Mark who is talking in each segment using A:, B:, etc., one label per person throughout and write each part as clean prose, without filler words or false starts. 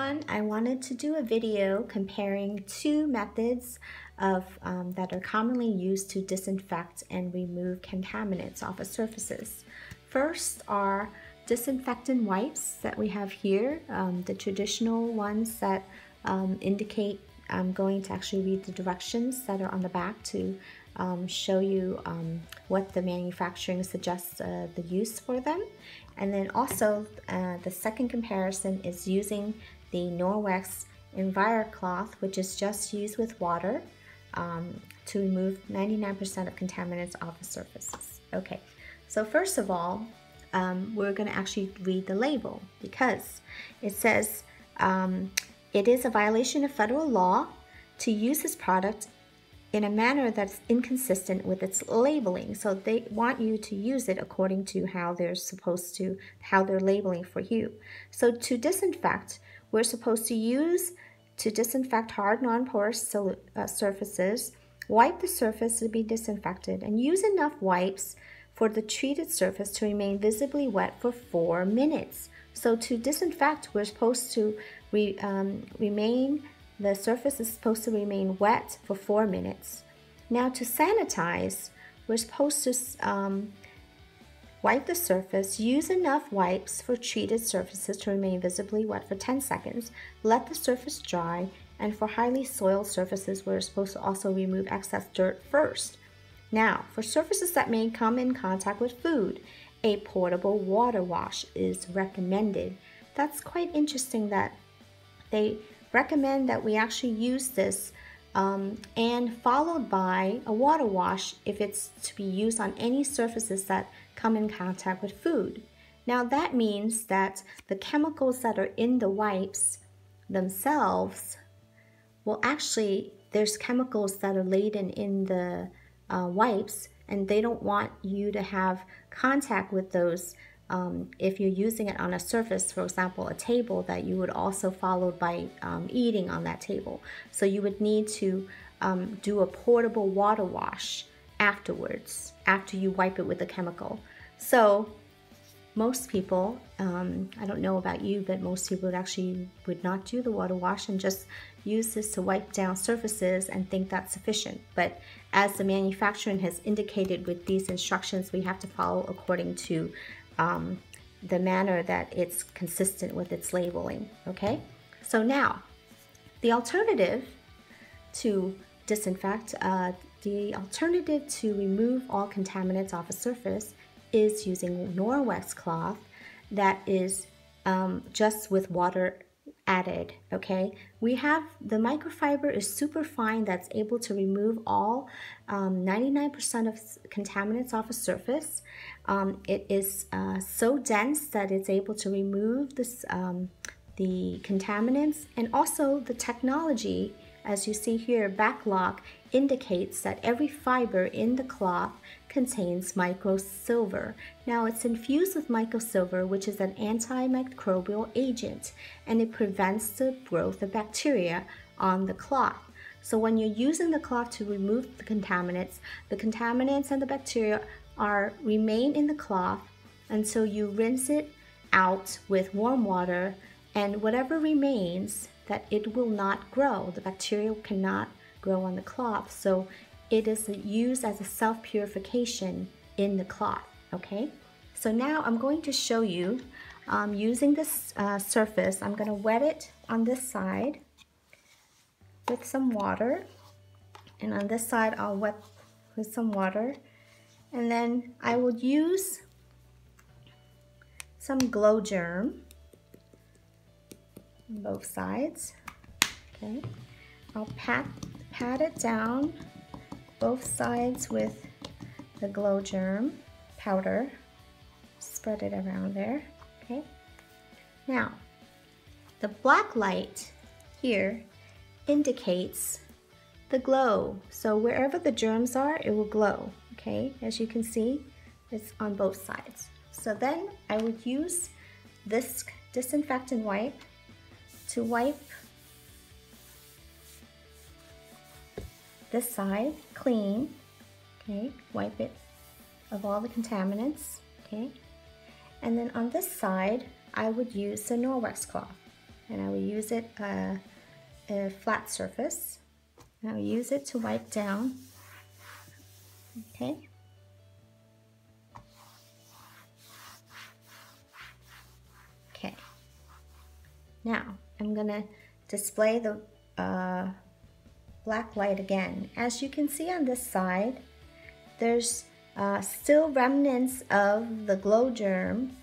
A: everyone. I wanted to do a video comparing two methods of that are commonly used to disinfect and remove contaminants off of surfaces. First are disinfectant wipes that we have here, the traditional ones that indicate. I'm going to actually read the directions that are on the back to show you what the manufacturing suggests the use for them. And then also the second comparison is using the Norwex EnviroCloth, which is just used with water to remove 99% of contaminants off the surfaces. Okay, so first of all, we're going to actually read the label because it says it is a violation of federal law to use this product in a manner that's inconsistent with its labeling. So they want you to use it according to how they're labeling for you. So to disinfect, we're supposed to use to disinfect hard non-porous surfaces, wipe the surface to be disinfected, and use enough wipes for the treated surface to remain visibly wet for 4 minutes. So to disinfect, we're supposed to the surface is supposed to remain wet for 4 minutes. Now to sanitize, we're supposed to wipe the surface, use enough wipes for treated surfaces to remain visibly wet for 10 seconds, let the surface dry, and for highly soiled surfaces, we're supposed to also remove excess dirt first. Now, for surfaces that may come in contact with food, a portable water wash is recommended. That's quite interesting that they recommend that we actually use this and followed by a water wash if it's to be used on any surfaces that come in contact with food. Now that means that the chemicals that are in the wipes themselves will actually, there's chemicals that are laden in the wipes, and they don't want you to have contact with those if you're using it on a surface, for example, a table that you would also follow by eating on that table. So you would need to do a portable water wash afterwards, after you wipe it with a chemical. So most people, I don't know about you, but most people would not do the water wash and just use this to wipe down surfaces and think that's sufficient. But as the manufacturer has indicated with these instructions, we have to follow according to the manner that it's consistent with its labeling. Okay, so now the alternative to disinfect, the alternative to remove all contaminants off a surface is using Norwex cloth that is just with water added. Okay, we have the microfiber is super fine, that's able to remove all 99% of contaminants off a surface. It is so dense that it's able to remove this, the contaminants, and also the technology, as you see here, backlock indicates that every fiber in the cloth contains microsilver. Now it's infused with microsilver, which is an antimicrobial agent, and it prevents the growth of bacteria on the cloth. So when you're using the cloth to remove the contaminants and the bacteria remain in the cloth until you rinse it out with warm water, and whatever remains, that it will not grow. The bacteria cannot grow on the cloth, so it is used as a self-purification in the cloth. Okay, so now I'm going to show you using this surface. I'm going to wet it on this side with some water, and on this side I'll wet with some water, and then I would use some glow germ on both sides. Okay, I'll pat it down both sides with the glow germ powder, spread it around there. Okay, now the black light here indicates the glow, so wherever the germs are, it will glow. Okay, as you can see, it's on both sides. So then I would use this disinfectant wipe to wipe this side clean. Okay, wipe it of all the contaminants. Okay, and then on this side I would use the Norwex cloth. and I will use it a flat surface. And I will use it to wipe down. Okay. Okay. Now I'm gonna display the black light again. As you can see on this side, there's still remnants of the glow germ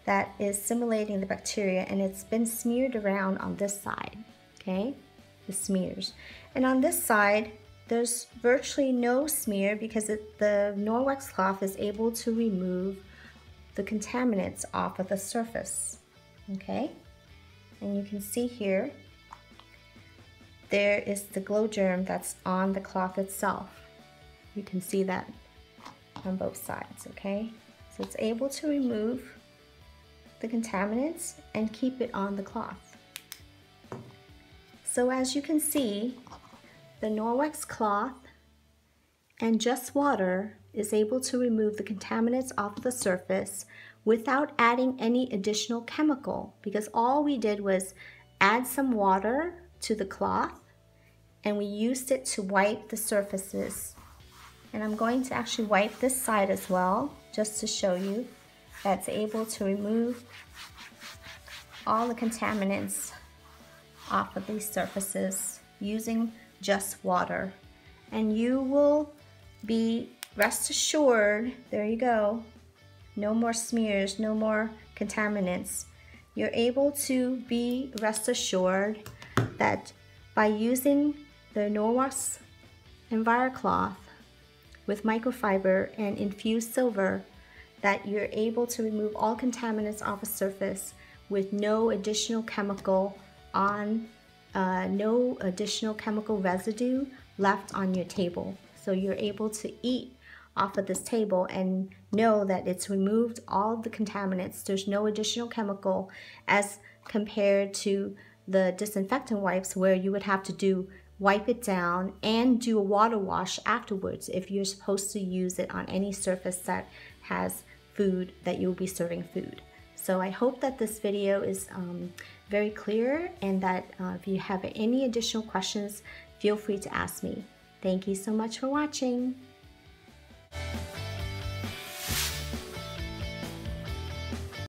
A: that is simulating the bacteria, and it's been smeared around on this side, okay? The smears. And on this side, there's virtually no smear because the Norwex cloth is able to remove the contaminants off of the surface, okay? And you can see here, there is the glow germ that's on the cloth itself. You can see that on both sides, okay? So it's able to remove the contaminants and keep it on the cloth. So as you can see, the Norwex cloth and just water is able to remove the contaminants off the surface without adding any additional chemical, because all we did was add some water to the cloth and we used it to wipe the surfaces. And I'm going to actually wipe this side as well, just to show you that's able to remove all the contaminants off of these surfaces using just water. And you will be rest assured, there you go, no more smears, no more contaminants. You're able to be rest assured that by using the Norwex EnviroCloth with microfiber and infused silver, that you're able to remove all contaminants off a surface with no additional chemical no additional chemical residue left on your table. So you're able to eat off of this table and know that it's removed all the contaminants. There's no additional chemical as compared to the disinfectant wipes, where you would have to wipe it down and do a water wash afterwards if you're supposed to use it on any surface that has food, that you'll be serving food. So I hope that this video is very clear, and that if you have any additional questions, feel free to ask me. Thank you so much for watching.